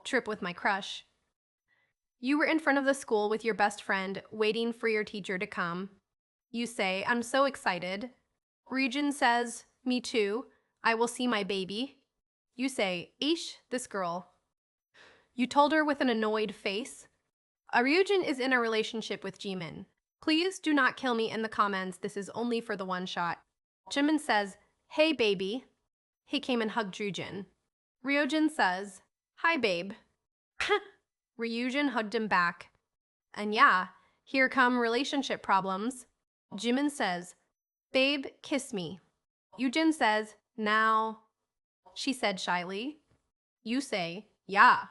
Trip with my crush. You were in front of the school with your best friend, waiting for your teacher to come. You say, I'm so excited. Ryujin says, me too. I will see my baby. You say, Aish, this girl. You told her with an annoyed face. Ryujin is in a relationship with Jimin. Please do not kill me in the comments. This is only for the one shot. Jimin says, hey baby. He came and hugged Ryujin. Ryujin says, hi babe. Ryujin hugged him back. And yeah, here come relationship problems. Jimin says, babe, kiss me. Yujin says, now. She said shyly. You say, yeah.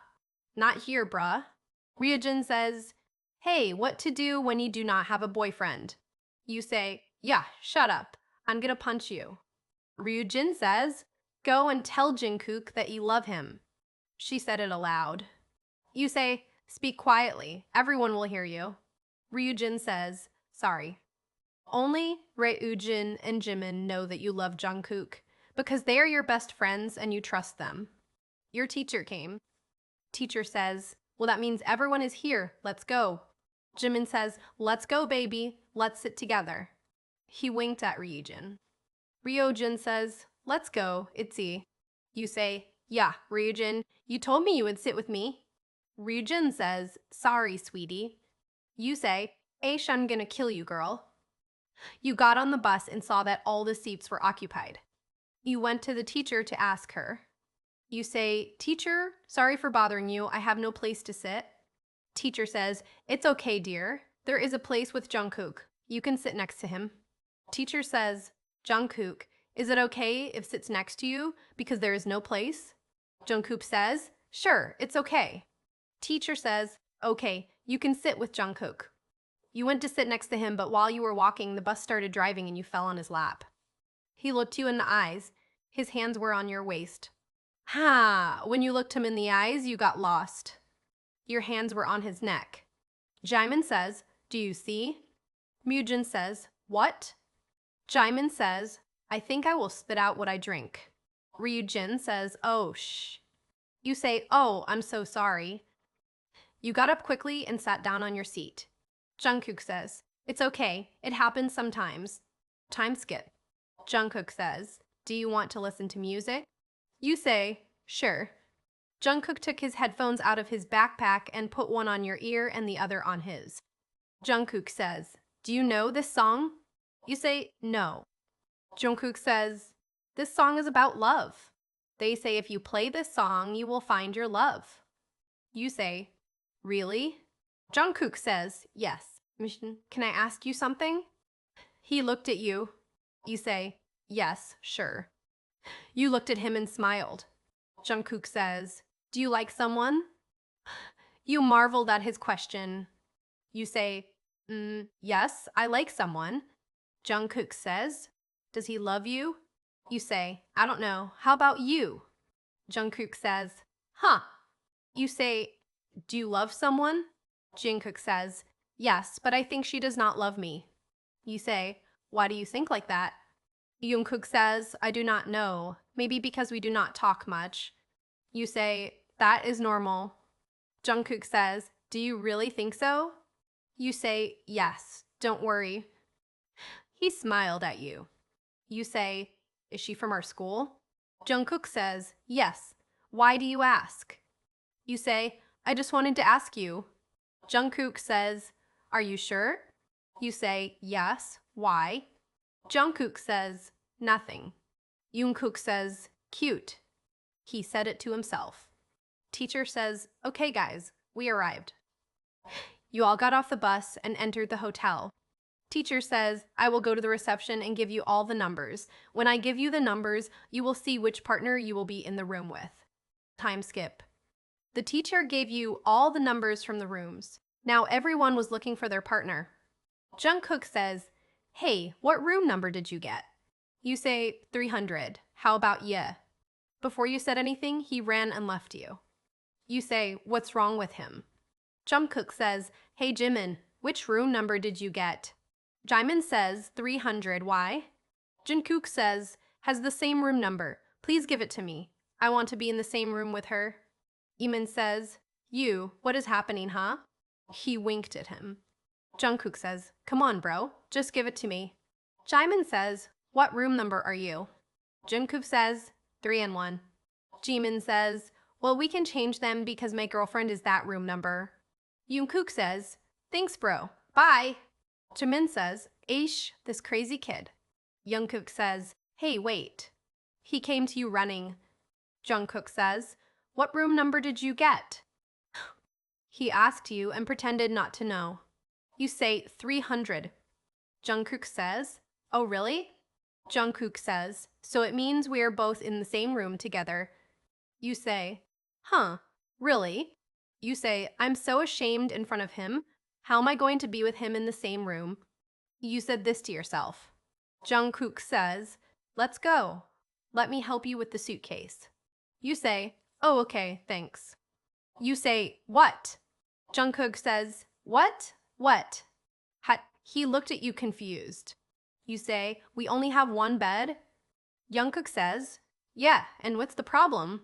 Not here, bruh. Ryujin says, hey, what to do when you do not have a boyfriend? You say, yeah, shut up. I'm gonna punch you. Ryujin says, go and tell Jungkook that you love him. She said it aloud. You say, speak quietly. Everyone will hear you. Ryujin says, sorry. Only Ryujin and Jimin know that you love Jungkook because they are your best friends and you trust them. Your teacher came. Teacher says, well, that means everyone is here. Let's go. Jimin says, let's go, baby. Let's sit together. He winked at Ryujin. Ryujin says, let's go, Itzy. You say, yeah, Ryujin, you told me you would sit with me. Ryujin says, sorry, sweetie. You say, Aish, I'm gonna kill you, girl. You got on the bus and saw that all the seats were occupied. You went to the teacher to ask her. You say, teacher, sorry for bothering you. I have no place to sit. Teacher says, it's okay, dear. There is a place with Jungkook. You can sit next to him. Teacher says, Jungkook, is it okay if sits next to you because there is no place? Jungkook says, sure, it's okay. Teacher says, okay, you can sit with Jungkook. You went to sit next to him, but while you were walking, the bus started driving and you fell on his lap. He looked you in the eyes. His hands were on your waist. When you looked him in the eyes, you got lost. Your hands were on his neck. Jimin says, do you see? Ryujin says, what? Jimin says, I think I will spit out what I drink. Ryujin says, oh, shh. You say, oh, I'm so sorry. You got up quickly and sat down on your seat. Jungkook says, it's okay. It happens sometimes. Time skip. Jungkook says, do you want to listen to music? You say, sure. Jungkook took his headphones out of his backpack and put one on your ear and the other on his. Jungkook says, do you know this song? You say, no. Jungkook says, this song is about love. They say if you play this song, you will find your love. You say, really? Jungkook says, yes. Can I ask you something? He looked at you. You say, yes, sure. You looked at him and smiled. Jungkook says, do you like someone? You marveled at his question. You say, yes, I like someone. Jungkook says, does he love you? You say, I don't know. How about you? Jungkook says, huh. You say, do you love someone? Jungkook says, yes, but I think she does not love me. You say, why do you think like that? Jungkook says, I do not know. Maybe because we do not talk much. You say, that is normal. Jungkook says, do you really think so? You say, yes, don't worry. He smiled at you. You say, is she from our school? Jungkook says, yes. Why do you ask? You say, I just wanted to ask you. Jungkook says, are you sure? You say, yes. Why? Jungkook says, nothing. Jungkook says, cute. He said it to himself. Teacher says, okay guys, we arrived. You all got off the bus and entered the hotel. Teacher says, I will go to the reception and give you all the numbers. When I give you the numbers, you will see which partner you will be in the room with. Time skip. The teacher gave you all the numbers from the rooms. Now everyone was looking for their partner. Jungkook says, hey, what room number did you get? You say, 300. How about ya? Before you said anything, he ran and left you. You say, what's wrong with him? Jungkook says, hey Jimin, which room number did you get? Jimin says, 300. Why? Jungkook says, has the same room number. Please give it to me. I want to be in the same room with her. Eamon says, what is happening, huh? He winked at him. Jungkook says, come on, bro, just give it to me. Jimin says, what room number are you? Jungkook says, 3 and 1. Jimin says, well, we can change them because my girlfriend is that room number. Jungkook says, thanks, bro. Bye. Jimin says, Aish, this crazy kid. Jungkook says, hey, wait. He came to you running. Jungkook says, what room number did you get? He asked you and pretended not to know. You say 300. Jungkook says, oh, really? Jungkook says, so it means we are both in the same room together. You say, huh, really? You say, I'm so ashamed in front of him. How am I going to be with him in the same room? You said this to yourself. Jungkook says, let's go. Let me help you with the suitcase. You say, oh, okay, thanks. You say, what? Jungkook says, what? What? He looked at you confused. You say, we only have one bed? Jungkook says, yeah, and what's the problem?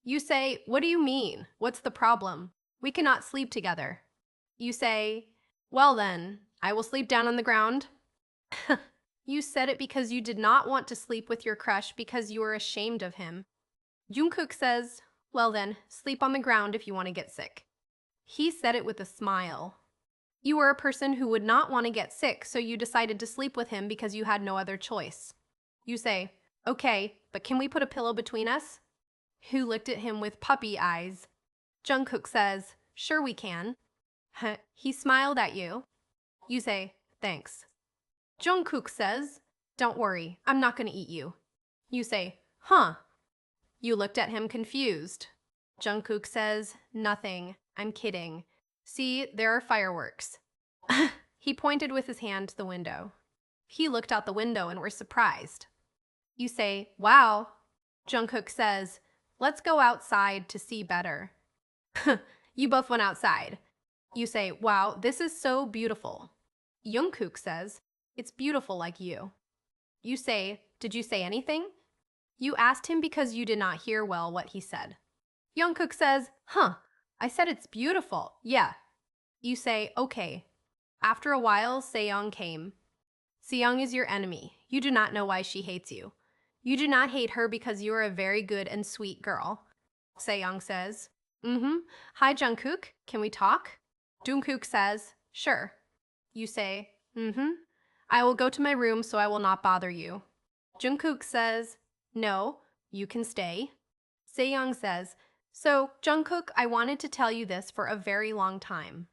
You say, what do you mean? What's the problem? We cannot sleep together. You say, well then, I will sleep down on the ground. You said it because you did not want to sleep with your crush because you were ashamed of him. Jungkook says, well then, sleep on the ground if you want to get sick. He said it with a smile. You were a person who would not want to get sick, so you decided to sleep with him because you had no other choice. You say, okay, but can we put a pillow between us? Who looked at him with puppy eyes. Jungkook says, sure we can. He smiled at you. You say, thanks. Jungkook says, don't worry, I'm not going to eat you. You say, huh? You looked at him confused. Jungkook says, nothing, I'm kidding. See, there are fireworks. He pointed with his hand to the window. He looked out the window and were surprised. You say, wow. Jungkook says, let's go outside to see better. You both went outside. You say, wow, this is so beautiful. Jungkook says, it's beautiful like you. You say, did you say anything? You asked him because you did not hear well what he said. Jungkook says, I said it's beautiful, yeah. You say, okay. After a while, Sejong came. Sejong is your enemy. You do not know why she hates you. You do not hate her because you are a very good and sweet girl. Sejong says, hi Jungkook, can we talk? Jungkook says, sure. You say, I will go to my room so I will not bother you. Jungkook says, no, you can stay. Sejong says, so, Jungkook, I wanted to tell you this for a very long time.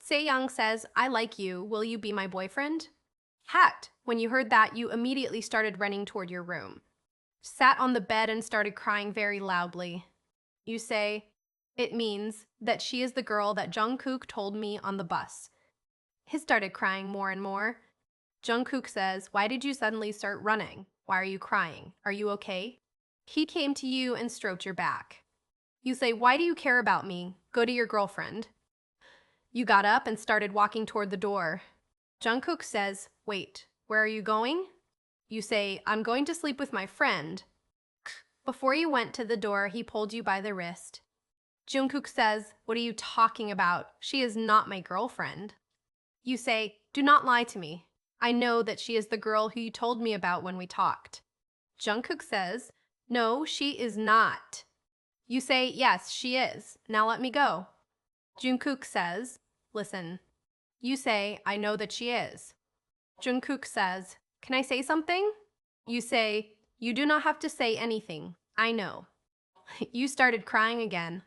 Sejong says, I like you, will you be my boyfriend? When you heard that, you immediately started running toward your room. Sat on the bed and started crying very loudly. You say, it means that she is the girl that Jungkook told me on the bus. He started crying more and more. Jungkook says, why did you suddenly start running? Why are you crying? Are you okay? He came to you and stroked your back. You say, why do you care about me? Go to your girlfriend. You got up and started walking toward the door. Jungkook says, wait, where are you going? You say, I'm going to sleep with my friend. Before you went to the door, he pulled you by the wrist. Jungkook says, what are you talking about? She is not my girlfriend. You say, do not lie to me. I know that she is the girl who you told me about when we talked. Jungkook says, no, she is not. You say, yes, she is. Now let me go. Jungkook says, listen. You say, I know that she is. Jungkook says, can I say something? You say, you do not have to say anything. I know. You started crying again.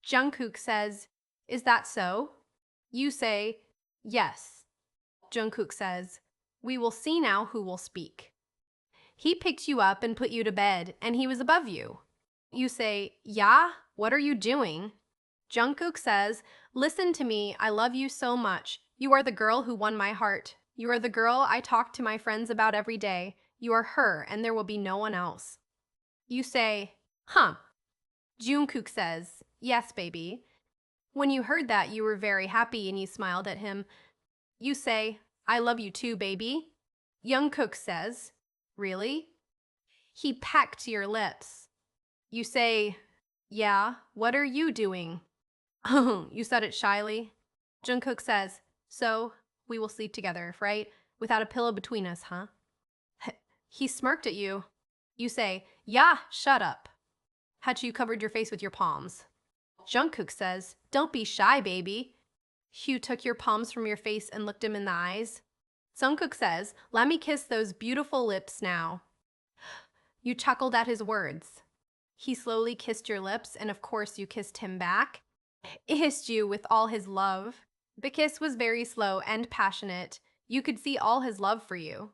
Jungkook says, is that so? You say, yes. Jungkook says, we will see now who will speak. He picked you up and put you to bed, and he was above you. You say, yeah? What are you doing? Jungkook says, listen to me, I love you so much. You are the girl who won my heart. You are the girl I talk to my friends about every day. You are her, and there will be no one else. You say, Jungkook says, yes, baby. When you heard that, you were very happy and you smiled at him. You say, I love you too, baby. Jungkook says, really? He pecked your lips. You say, Yeah, what are you doing? Oh, you said it shyly. Jungkook says, so we will sleep together, right? Without a pillow between us, huh? He smirked at you. You say, yeah, shut up. Hachu covered your face with your palms. Jungkook says, don't be shy, baby. Hugh took your palms from your face and looked him in the eyes. Jungkook says, let me kiss those beautiful lips now. You chuckled at his words. He slowly kissed your lips, and of course you kissed him back. He kissed you with all his love. The kiss was very slow and passionate. You could see all his love for you.